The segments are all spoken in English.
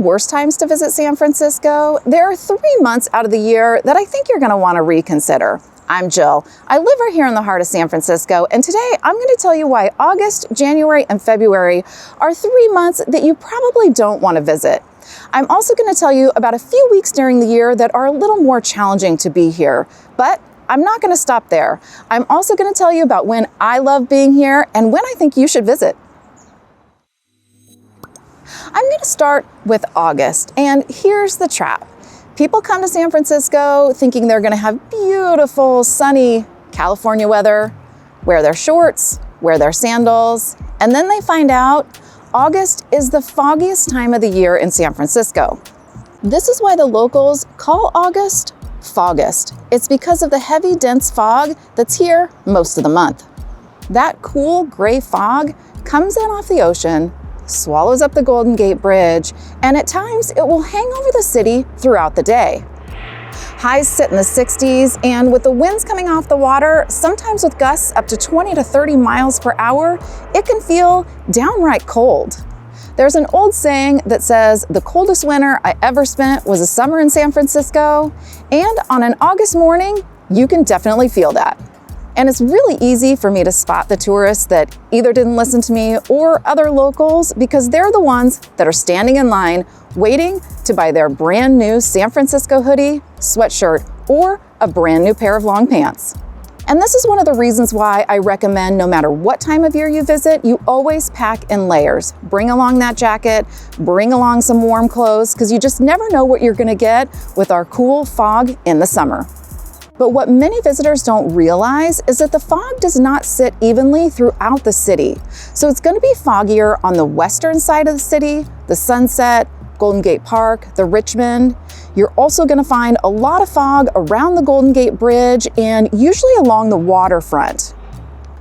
worst times to visit San Francisco, there are 3 months out of the year that I think you're going to want to reconsider. I'm Jill. I live right here in the heart of San Francisco, and today I'm going to tell you why August, January, and February are 3 months that you probably don't want to visit. I'm also going to tell you about a few weeks during the year that are a little more challenging to be here, but I'm not going to stop there. I'm also going to tell you about when I love being here and when I think you should visit. I'm going to start with August, and here's the trap. People come to San Francisco thinking they're going to have beautiful, sunny California weather, wear their shorts, wear their sandals, and then they find out August is the foggiest time of the year in San Francisco. This is why the locals call August Foggust. It's because of the heavy, dense fog that's here most of the month. That cool gray fog comes in off the ocean, swallows up the Golden Gate Bridge, and at times it will hang over the city throughout the day. Highs sit in the 60s, and with the winds coming off the water, sometimes with gusts up to 20 to 30 miles per hour, it can feel downright cold. There's an old saying that says, the coldest winter I ever spent was a summer in San Francisco, and on an August morning, you can definitely feel that. And it's really easy for me to spot the tourists that either didn't listen to me or other locals because they're the ones that are standing in line waiting to buy their brand new San Francisco hoodie, sweatshirt, or a brand new pair of long pants. And this is one of the reasons why I recommend no matter what time of year you visit, you always pack in layers. Bring along that jacket, bring along some warm clothes, because you just never know what you're gonna get with our cool fog in the summer. But what many visitors don't realize is that the fog does not sit evenly throughout the city. So it's going to be foggier on the western side of the city, the Sunset, Golden Gate Park, the Richmond. You're also going to find a lot of fog around the Golden Gate Bridge and usually along the waterfront.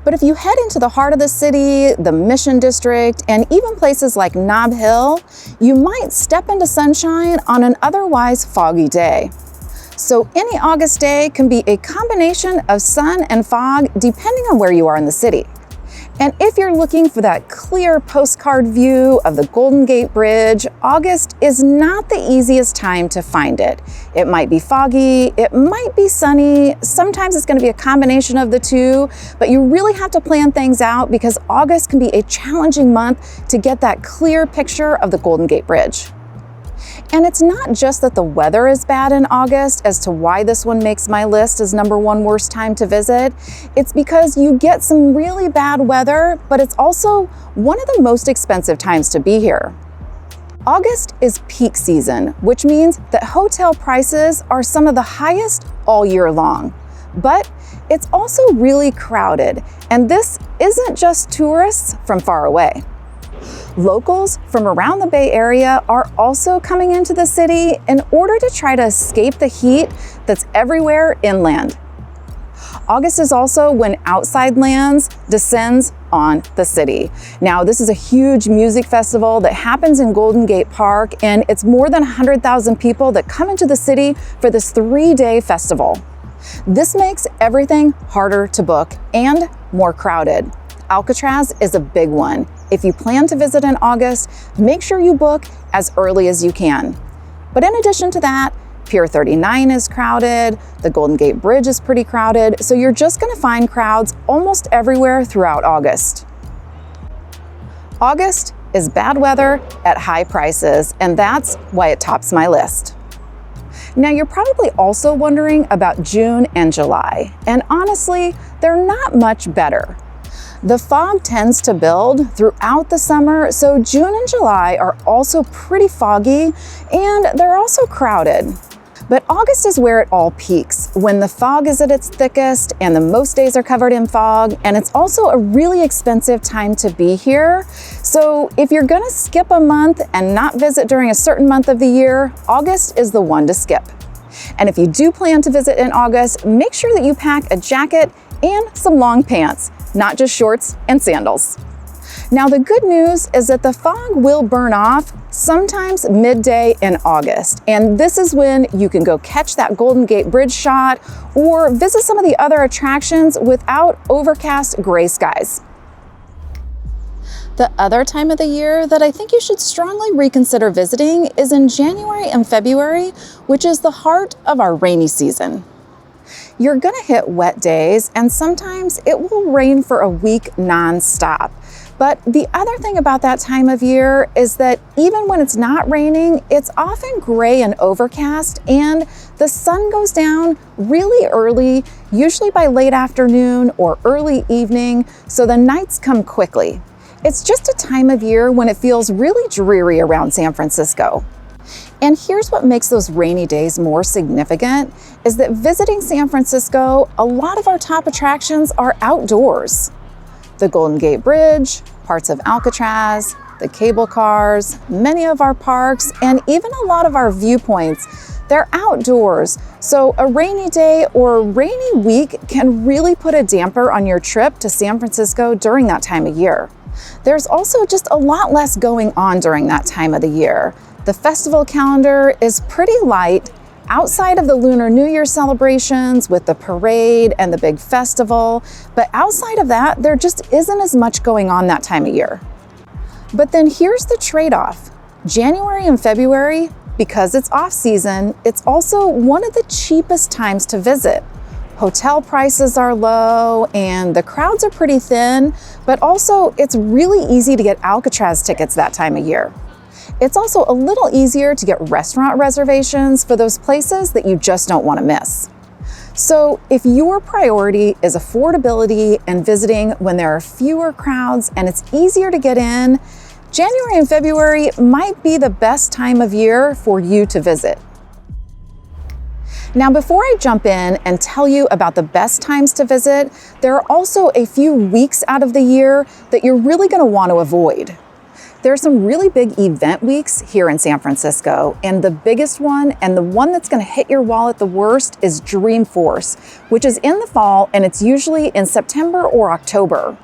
But if you head into the heart of the city, the Mission District, and even places like Nob Hill, you might step into sunshine on an otherwise foggy day. So any August day can be a combination of sun and fog depending on where you are in the city. And if you're looking for that clear postcard view of the Golden Gate Bridge, August is not the easiest time to find it. It might be foggy, it might be sunny, sometimes it's going to be a combination of the two, but you really have to plan things out because August can be a challenging month to get that clear picture of the Golden Gate Bridge. And it's not just that the weather is bad in August as to why this one makes my list as #1 worst time to visit. It's because you get some really bad weather, but it's also one of the most expensive times to be here. August is peak season, which means that hotel prices are some of the highest all year long. But it's also really crowded, and this isn't just tourists from far away. Locals from around the Bay Area are also coming into the city in order to try to escape the heat that's everywhere inland. August is also when Outside Lands descends on the city. Now, this is a huge music festival that happens in Golden Gate Park, and it's more than 100,000 people that come into the city for this 3-day festival. This makes everything harder to book and more crowded. Alcatraz is a big one. If you plan to visit in August, make sure you book as early as you can. But in addition to that, Pier 39 is crowded, the Golden Gate Bridge is pretty crowded, so you're just going to find crowds almost everywhere throughout August. August is bad weather at high prices, and that's why it tops my list. Now, you're probably also wondering about June and July, and honestly, they're not much better. The fog tends to build throughout the summer, so June and July are also pretty foggy, and they're also crowded. But August is where it all peaks, when the fog is at its thickest and the most days are covered in fog, and it's also a really expensive time to be here. So if you're gonna skip a month and not visit during a certain month of the year, August is the one to skip. And if you do plan to visit in August, make sure that you pack a jacket and some long pants, not just shorts and sandals. Now, the good news is that the fog will burn off sometimes midday in August, and this is when you can go catch that Golden Gate Bridge shot or visit some of the other attractions without overcast gray skies. The other time of the year that I think you should strongly reconsider visiting is in January and February, which is the heart of our rainy season. You're gonna hit wet days, and sometimes it will rain for a week non-stop. But the other thing about that time of year is that even when it's not raining, it's often gray and overcast, and the sun goes down really early, usually by late afternoon or early evening, so the nights come quickly. It's just a time of year when it feels really dreary around San Francisco. And here's what makes those rainy days more significant, is that visiting San Francisco, a lot of our top attractions are outdoors. The Golden Gate Bridge, parts of Alcatraz, the cable cars, many of our parks, and even a lot of our viewpoints, they're outdoors. So a rainy day or a rainy week can really put a damper on your trip to San Francisco during that time of year. There's also just a lot less going on during that time of the year. The festival calendar is pretty light outside of the Lunar New Year celebrations with the parade and the big festival, but outside of that, there just isn't as much going on that time of year. But then here's the trade-off. January and February, because it's off-season, it's also one of the cheapest times to visit. Hotel prices are low and the crowds are pretty thin, but also it's really easy to get Alcatraz tickets that time of year. It's also a little easier to get restaurant reservations for those places that you just don't want to miss. So if your priority is affordability and visiting when there are fewer crowds and it's easier to get in, January and February might be the best time of year for you to visit. Now, before I jump in and tell you about the best times to visit, there are also a few weeks out of the year that you're really going to want to avoid. There are some really big event weeks here in San Francisco, and the biggest one and the one that's going to hit your wallet the worst is Dreamforce, which is in the fall and it's usually in September or October.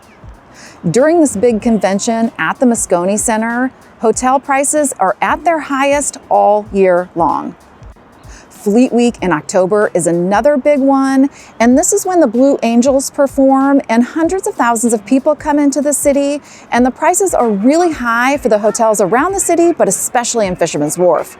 During this big convention at the Moscone Center, hotel prices are at their highest all year long. Fleet Week in October is another big one, and this is when the Blue Angels perform and hundreds of thousands of people come into the city, and the prices are really high for the hotels around the city, but especially in Fisherman's Wharf.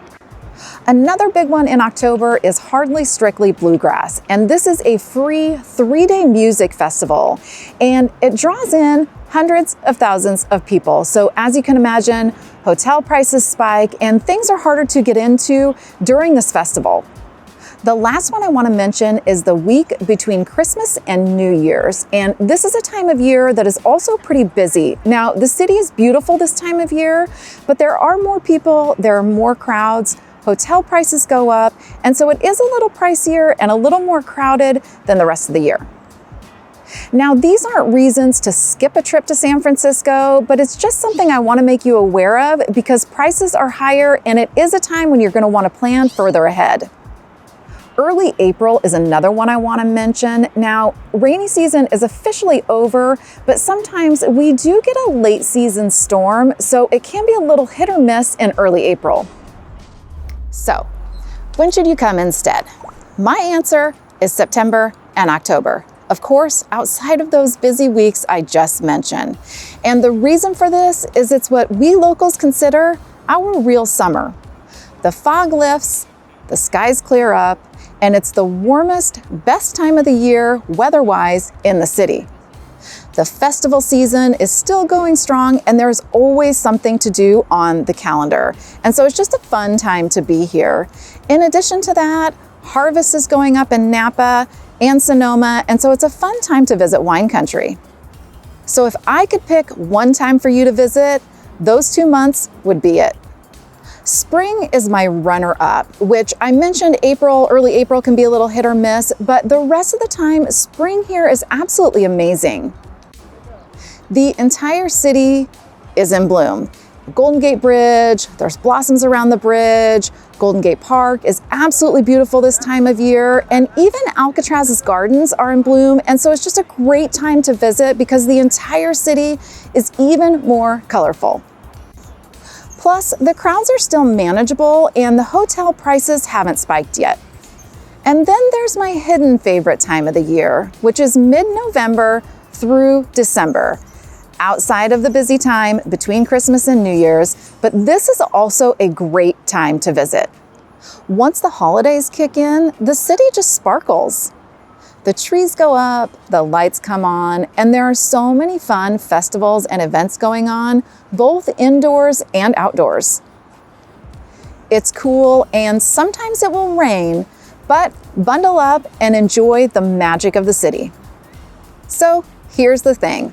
Another big one in October is Hardly Strictly Bluegrass, and this is a free 3-day music festival, and it draws in hundreds of thousands of people. So as you can imagine, hotel prices spike and things are harder to get into during this festival. The last one I want to mention is the week between Christmas and New Year's, and this is a time of year that is also pretty busy. Now, the city is beautiful this time of year, but there are more people, there are more crowds, hotel prices go up, and so it is a little pricier and a little more crowded than the rest of the year. Now, these aren't reasons to skip a trip to San Francisco, but it's just something I want to make you aware of because prices are higher and it is a time when you're going to want to plan further ahead. Early April is another one I want to mention. Now, rainy season is officially over, but sometimes we do get a late season storm, so it can be a little hit or miss in early April. So, when should you come instead? My answer is September and October. Of course, outside of those busy weeks I just mentioned. And the reason for this is it's what we locals consider our real summer. The fog lifts, the skies clear up, and it's the warmest, best time of the year weather-wise in the city. The festival season is still going strong and there's always something to do on the calendar. And so it's just a fun time to be here. In addition to that, harvest is going up in Napa and Sonoma, and so it's a fun time to visit wine country. So if I could pick one time for you to visit, those 2 months would be it. Spring is my runner-up, which I mentioned early April can be a little hit or miss, but the rest of the time, spring here is absolutely amazing. The entire city is in bloom. Golden Gate Bridge, there's blossoms around the bridge, Golden Gate Park is absolutely beautiful this time of year, and even Alcatraz's gardens are in bloom, and so it's just a great time to visit because the entire city is even more colorful. Plus, the crowds are still manageable and the hotel prices haven't spiked yet. And then there's my hidden favorite time of the year, which is mid-November through December. outside of the busy time between Christmas and New Year's, but this is also a great time to visit. Once the holidays kick in, the city just sparkles. The trees go up, the lights come on, and there are so many fun festivals and events going on, both indoors and outdoors. It's cool and sometimes it will rain, but bundle up and enjoy the magic of the city. So here's the thing.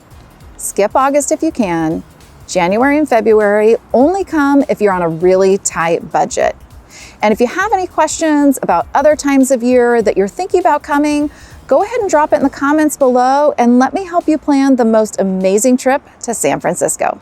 Skip August if you can. January and February only come if you're on a really tight budget. And if you have any questions about other times of year that you're thinking about coming, go ahead and drop it in the comments below and let me help you plan the most amazing trip to San Francisco.